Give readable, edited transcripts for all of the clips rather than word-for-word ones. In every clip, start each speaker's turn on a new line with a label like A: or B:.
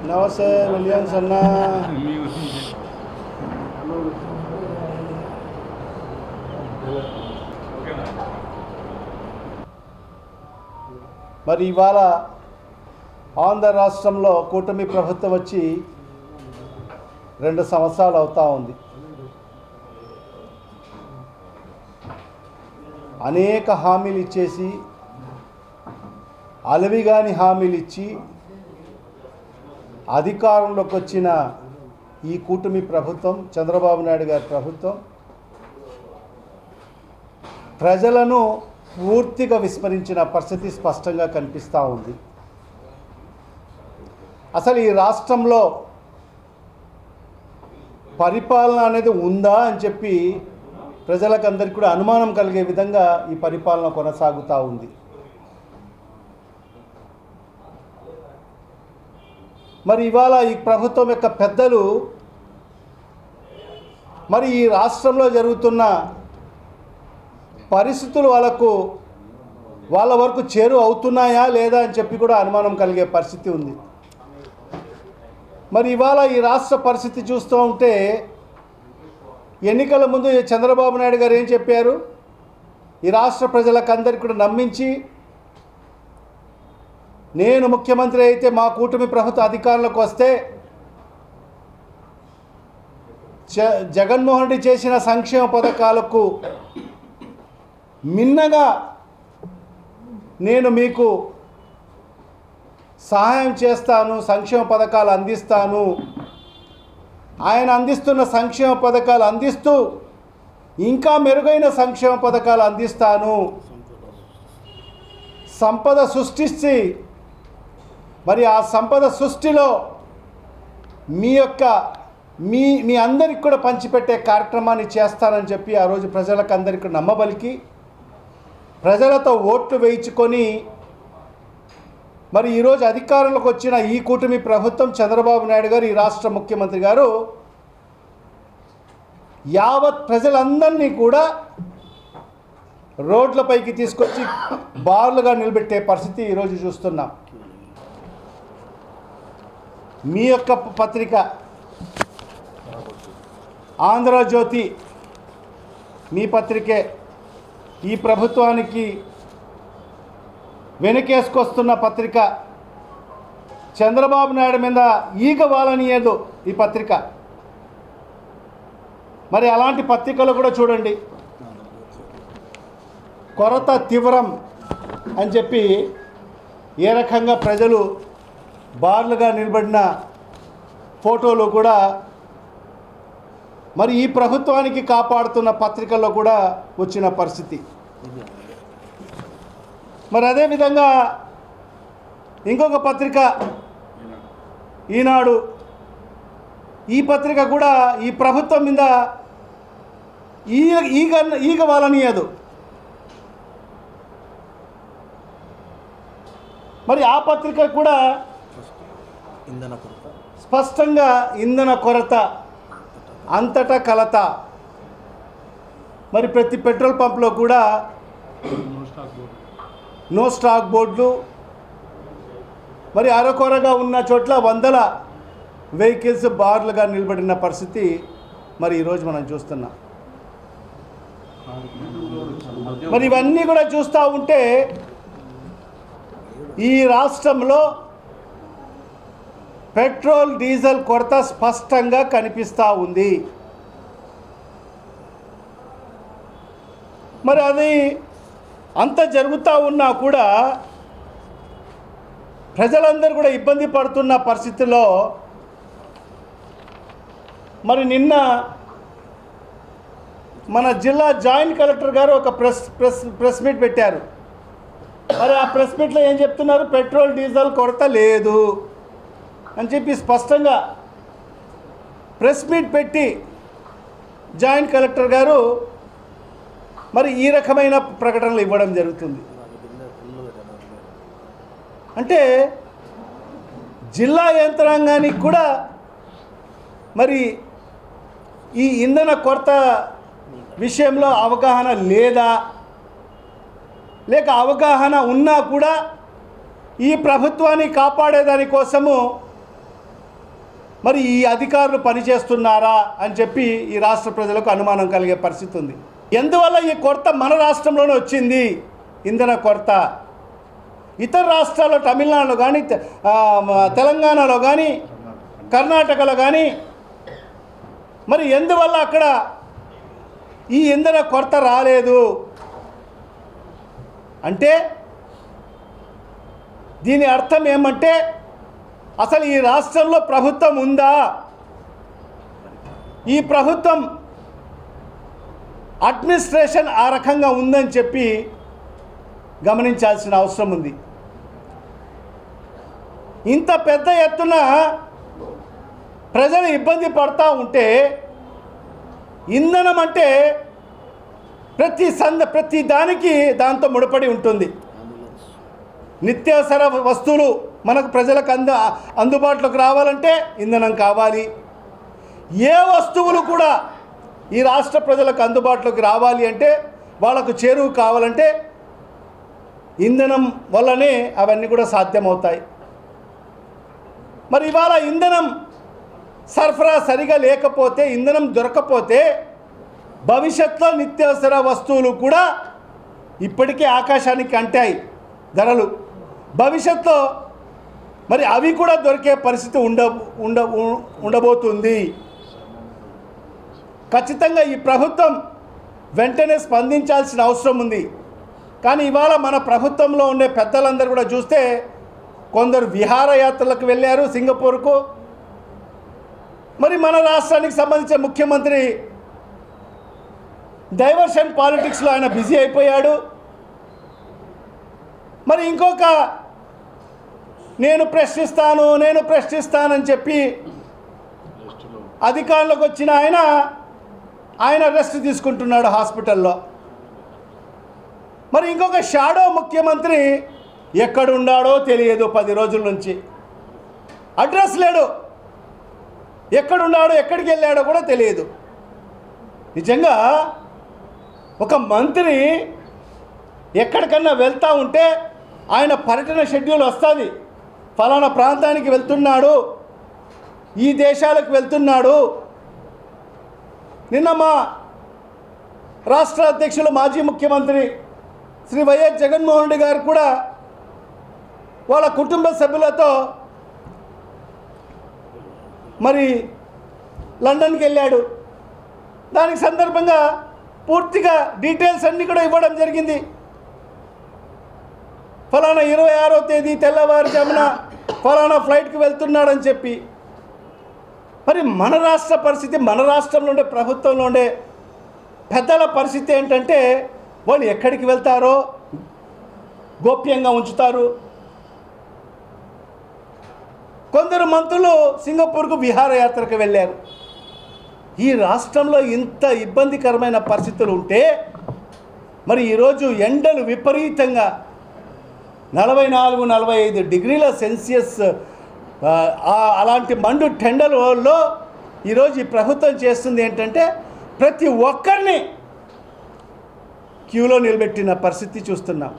A: నమస్తే విలియమ్స్ అన్న. మరి ఇవాళ ఆంధ్ర రాష్ట్రంలో కూటమి ప్రభుత్వం వచ్చి 2 సంవత్సరాలు అవుతా ఉంది. అనేక హామీలు ఇచ్చేసి అలవిగాని హామీలు ఇచ్చి అధికారంలోకి వచ్చిన ఈ కూటమి ప్రభుత్వం, చంద్రబాబు నాయుడు గారి ప్రభుత్వం, ప్రజలను పూర్తిగా విస్మరించిన పరిస్థితి స్పష్టంగా కనిపిస్తూ ఉంది. అసలు ఈ రాష్ట్రంలో పరిపాలన అనేది ఉందా అని చెప్పి ప్రజలకందరికీ కూడా అనుమానం కలిగే విధంగా ఈ పరిపాలన కొనసాగుతూ ఉంది. మరి ఇవాళ ఈ ప్రభుత్వం యొక్క పెద్దలు మరి ఈ రాష్ట్రంలో జరుగుతున్న పరిస్థితులు వాళ్ళ వరకు చేరు అవుతున్నాయా లేదా అని చెప్పి కూడా అనుమానం కలిగే పరిస్థితి ఉంది. మరి ఇవాళ ఈ రాష్ట్ర పరిస్థితి చూస్తూ ఉంటే ఎన్నికల ముందు చంద్రబాబు నాయుడు గారు ఏం చెప్పారు? ఈ రాష్ట్ర ప్రజలకందరికీ కూడా నమ్మించి, నేను ముఖ్యమంత్రి అయితే మా కూటమి ప్రభుత్వ అధికారంలోకి వస్తే జగన్మోహన్ రెడ్డి చేసిన సంక్షేమ పథకాలకు మిన్నగా నేను మీకు సహాయం చేస్తాను, సంక్షేమ పథకాలు అందిస్తాను, ఆయన అందిస్తున్న సంక్షేమ పథకాలు అందిస్తూ ఇంకా మెరుగైన సంక్షేమ పథకాలు అందిస్తాను, సంపద సృష్టించి మరి ఆ సంపద సృష్టిలో మీ అందరికి కూడా పంచిపెట్టే కార్యక్రమాన్ని చేస్తానని చెప్పి ఆ రోజు ప్రజలకు అందరికీ నమ్మబలికి ప్రజలతో ఓట్లు వేయించుకొని మరి ఈరోజు అధికారంలోకి వచ్చిన ఈ కూటమి ప్రభుత్వం, చంద్రబాబు నాయుడు గారు, ఈ రాష్ట్ర ముఖ్యమంత్రి గారు యావత్ ప్రజలందరినీ కూడా రోడ్లపైకి తీసుకొచ్చి బార్లుగా నిలబెట్టే పరిస్థితి ఈరోజు చూస్తున్నాం. మీ యొక్క పత్రిక ఆంధ్రజ్యోతి, మీ పత్రికే ఈ ప్రభుత్వానికి వెనకేసుకొస్తున్న పత్రిక. చంద్రబాబు నాయుడు మీద ఈగ వాలనీయదు ఈ పత్రిక. మరి అలాంటి పత్రికలు కూడా చూడండి, కొరత తీవ్రం అని చెప్పి ఏ రకంగా ప్రజలు బార్లుగా నిలబడిన ఫోటోలు కూడా మరి ఈ ప్రభుత్వానికి కాపాడుతున్న పత్రికల్లో కూడా వచ్చిన పరిస్థితి. మరి అదేవిధంగా ఇంకొక పత్రిక ఈనాడు, ఈ పత్రిక కూడా ఈ ప్రభుత్వం మీద ఈగ వాలనీయదు. మరి ఆ పత్రిక కూడా స్పష్టంగా ఇంధన కొరత, అంతటా కలత. మరి ప్రతి పెట్రోల్ పంప్లో కూడా నో స్టాక్ బోర్డులు, మరి అరకొరగా ఉన్న చోట్ల వందల వెహికల్స్ బార్లుగా నిలబడిన పరిస్థితి మరి ఈరోజు మనం చూస్తున్నాం. మరి ఇవన్నీ కూడా చూస్తూ ఉంటే ఈ రాష్ట్రంలో పెట్రోల్ డీజిల్ కొరత స్పష్టంగా కనిపిస్తూ ఉంది. మరి అది అంత జరుగుతూ ఉన్నా కూడా ప్రజలందరూ కూడా ఇబ్బంది పడుతున్న పరిస్థితిలో మరి నిన్న మన జిల్లా జాయింట్ కలెక్టర్ గారు ఒక ప్రెస్ మీట్ పెట్టారు. మరి ఆ ప్రెస్ మీట్లో ఏం చెప్తున్నారు? పెట్రోల్ డీజిల్ కొరత లేదు అని చెప్పి స్పష్టంగా ప్రెస్ మీట్ పెట్టి జాయింట్ కలెక్టర్ గారు మరి ఈ రకమైన ప్రకటనలు ఇవ్వడం జరుగుతుంది. అంటే జిల్లా యంత్రాంగానికి కూడా మరి ఈ ఇంధన కొరత విషయంలో అవగాహన లేదా, లేక అవగాహన ఉన్నా కూడా ఈ ప్రభుత్వాన్ని కాపాడేదాని కోసము మరి ఈ అధికారులు పనిచేస్తున్నారా అని చెప్పి ఈ రాష్ట్ర ప్రజలకు అనుమానం కలిగే పరిస్థితి ఉంది. ఎందువల్ల ఈ కొరత మన రాష్ట్రంలోనే వచ్చింది? ఇంధన కొరత ఇతర రాష్ట్రాల్లో, తమిళనాడులో కానీ, తెలంగాణలో కానీ, కర్ణాటకలో కానీ మరి ఎందువల్ల అక్కడ ఈ ఇంధన కొరత రాలేదు అంటే దీని అర్థం ఏమంటే అసలు ఈ రాష్ట్రంలో ప్రభుత్వం ఉందా? ఈ ప్రభుత్వం అడ్మినిస్ట్రేషన్ ఆ రకంగా ఉందని చెప్పి గమనించాల్సిన అవసరం ఉంది. ఇంత పెద్ద ఎత్తున ప్రజలు ఇబ్బంది పడుతూ ఉంటే ఇంధనం అంటే ప్రతి దానికి దాంతో ముడిపడి ఉంటుంది. నిత్యావసర వస్తువులు మనకు ప్రజలకు అందుబాటులోకి రావాలంటే ఇంధనం కావాలి. ఏ వస్తువులు కూడా ఈ రాష్ట్ర ప్రజలకు అందుబాటులోకి రావాలి అంటే, వాళ్ళకు చేరువు కావాలంటే ఇంధనం వల్లనే అవన్నీ కూడా సాధ్యమవుతాయి. మరి ఇవాళ ఇంధనం సరఫరా సరిగా లేకపోతే, ఇంధనం దొరకకపోతే భవిష్యత్తులో నిత్యావసర వస్తువులు కూడా ఇప్పటికే ఆకాశానికి అంటాయి ధరలు. భవిష్యత్తులో మరి అవి కూడా దొరికే పరిస్థితి ఉండబోతుంది. ఖచ్చితంగా ఈ ప్రభుత్వం వెంటనే స్పందించాల్సిన అవసరం ఉంది. కానీ ఇవాళ మన ప్రభుత్వంలో ఉండే పెద్దలందరూ కూడా చూస్తే కొందరు విహారయాత్రలకు వెళ్ళారు సింగపూర్కు. మరి మన రాష్ట్రానికి సంబంధించిన ముఖ్యమంత్రి డైవర్షన్ పాలిటిక్స్లో ఆయన బిజీ అయిపోయాడు. మరి ఇంకొక నేను ప్రశ్నిస్తానని చెప్పి అధికారంలోకి వచ్చిన ఆయన రెస్ట్ తీసుకుంటున్నాడు హాస్పిటల్లో. మరి ఇంకొక షాడో ముఖ్యమంత్రి ఎక్కడున్నాడో తెలియదు. 10 రోజుల నుంచి అడ్రస్ లేడు. ఎక్కడున్నాడో, ఎక్కడికి వెళ్ళాడో కూడా తెలియదు. నిజంగా ఒక మంత్రి ఎక్కడికన్నా వెళ్తూ ఉంటే ఆయన పర్యటన షెడ్యూల్ వస్తుంది. ఫలానా ప్రాంతానికి వెళ్తున్నాడు, ఈ దేశాలకు వెళ్తున్నాడు. నిన్న మా రాష్ట్ర అధ్యక్షులు మాజీ ముఖ్యమంత్రి శ్రీ వైఎస్ జగన్మోహన్ రెడ్డి గారు కూడా వాళ్ళ కుటుంబ సభ్యులతో మరి లండన్కి వెళ్ళాడు. దానికి సందర్భంగా పూర్తిగా డీటెయిల్స్ అన్నీ కూడా ఇవ్వడం జరిగింది. ఫలానా 26వ తేదీ తెల్లవారుజామున ఫలానా ఫ్లైట్కి వెళ్తున్నాడని చెప్పి. మరి మన రాష్ట్ర పరిస్థితి, మన రాష్ట్రంలో ఉండే ప్రభుత్వంలో ఉండే పెద్దల పరిస్థితి ఏంటంటే వాళ్ళు ఎక్కడికి వెళ్తారో గోప్యంగా ఉంచుతారు. కొందరు మంత్రులు సింగపూర్కు విహారయాత్రకు వెళ్ళారు. ఈ రాష్ట్రంలో ఇంత ఇబ్బందికరమైన పరిస్థితులు ఉంటే మరి ఈరోజు ఎండలు విపరీతంగా 44-45 డిగ్రీల సెల్సియస్ అలాంటి మండు టెండలలో ఈరోజు ఈ ప్రభుత్వం చేస్తుంది ఏంటంటే ప్రతి ఒక్కరిని క్యూలో నిలబెట్టిన పరిస్థితి చూస్తున్నాం.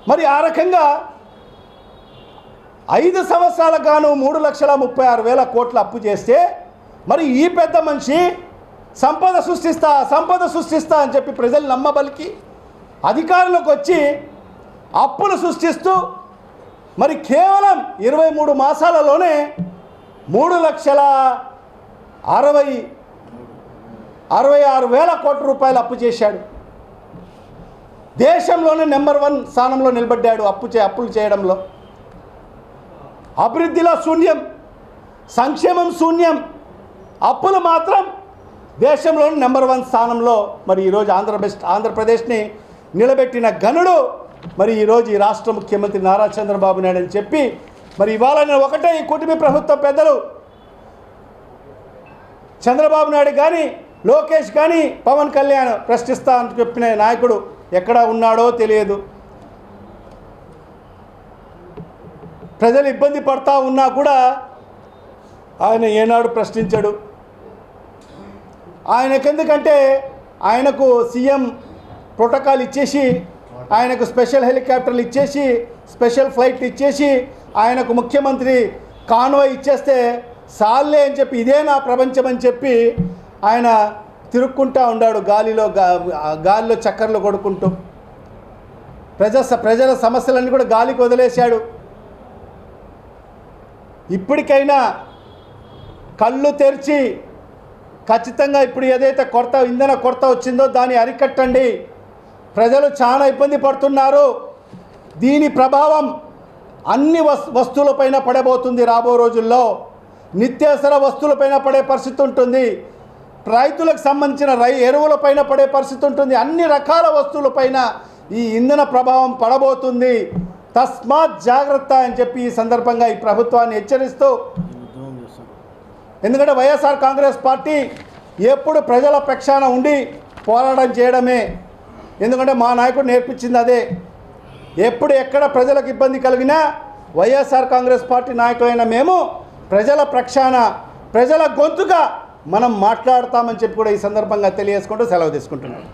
A: మరి ఆ రకంగా 5 సంవత్సరాలకు గాను 3,36,000 కోట్ల అప్పు చేస్తే మరి ఈ పెద్ద మనిషి సంపద సృష్టిస్తా అని చెప్పి ప్రజలు నమ్మబలికి అధికారంలోకి వచ్చి అప్పులు సృష్టిస్తూ మరి కేవలం 23 మాసాలలోనే 3,66,000 కోట్ల రూపాయలు అప్పు చేశాడు. దేశంలోనే నెంబర్ 1 స్థానంలో నిలబడ్డాడు అప్పులు చేయడంలో. అభివృద్ధిలో శూన్యం, సంక్షేమం శూన్యం, అప్పులు మాత్రం దేశంలోని నెంబర్ 1 స్థానంలో మరి ఈరోజు ఆంధ్రప్రదేశ్ని నిలబెట్టిన ఘనుడు మరి ఈరోజు ఈ రాష్ట్ర ముఖ్యమంత్రి నారా చంద్రబాబు నాయుడు అని చెప్పి మరి ఇవాళ నేను ఒకటే ఈ కూటమి ప్రభుత్వ పెద్దలు చంద్రబాబు నాయుడు కానీ, లోకేష్ కానీ, పవన్ కళ్యాణ్ ప్రశ్నిస్తా అని చెప్పిన నాయకుడు ఎక్కడ ఉన్నాడో తెలియదు. ప్రజలు ఇబ్బంది పడతా ఉన్నా కూడా ఆయన ఏనాడు ప్రశ్నించాడు. ఆయనకెందుకంటే ఆయనకు సీఎం ప్రోటోకాల్ ఇచ్చేసి, ఆయనకు స్పెషల్ హెలికాప్టర్లు ఇచ్చేసి, స్పెషల్ ఫ్లైట్లు ఇచ్చేసి, ఆయనకు ముఖ్యమంత్రి కాన్వాయ్ ఇచ్చేస్తే సాల్లే అని చెప్పి, ఇదే నా ప్రపంచం అని చెప్పి ఆయన తిరుక్కుంటూ ఉన్నాడు గాలిలో చక్కర్లు కొడుకుంటూ. ప్రజల సమస్యలన్నీ కూడా గాలికి వదిలేశాడు. ఇప్పటికైనా కళ్ళు తెరిచి ఖచ్చితంగా ఇప్పుడు ఏదైతే ఇంధన కొరత వచ్చిందో దాన్ని అరికట్టండి. ప్రజలు చాలా ఇబ్బంది పడుతున్నారు. దీని ప్రభావం అన్ని వస్తువులపైన పడబోతుంది. రాబో రోజుల్లో నిత్యావసర వస్తువులపైన పడే పరిస్థితి ఉంటుంది. రైతులకు సంబంధించిన ఎరువులపైన పడే పరిస్థితి ఉంటుంది. అన్ని రకాల వస్తువులపైన ఈ ఇంధన ప్రభావం పడబోతుంది. తస్మాత్ జాగ్రత్త అని చెప్పి ఈ సందర్భంగా ఈ ప్రభుత్వాన్ని హెచ్చరిస్తూ, ఎందుకంటే వైఎస్ఆర్ కాంగ్రెస్ పార్టీ ఎప్పుడు ప్రజల పక్షాన ఉండి పోరాటం చేయడమే. ఎందుకంటే మా నాయకుడు నేర్పించింది అదే. ఎప్పుడు ఎక్కడ ప్రజలకు ఇబ్బంది కలిగినా వైఎస్ఆర్ కాంగ్రెస్ పార్టీ నాయకులైన మేము ప్రజల పక్షాన, ప్రజల గొంతుగా మనం మాట్లాడతామని చెప్పి కూడా ఈ సందర్భంగా తెలియజేసుకుంటూ సెలవు తీసుకుంటున్నాం.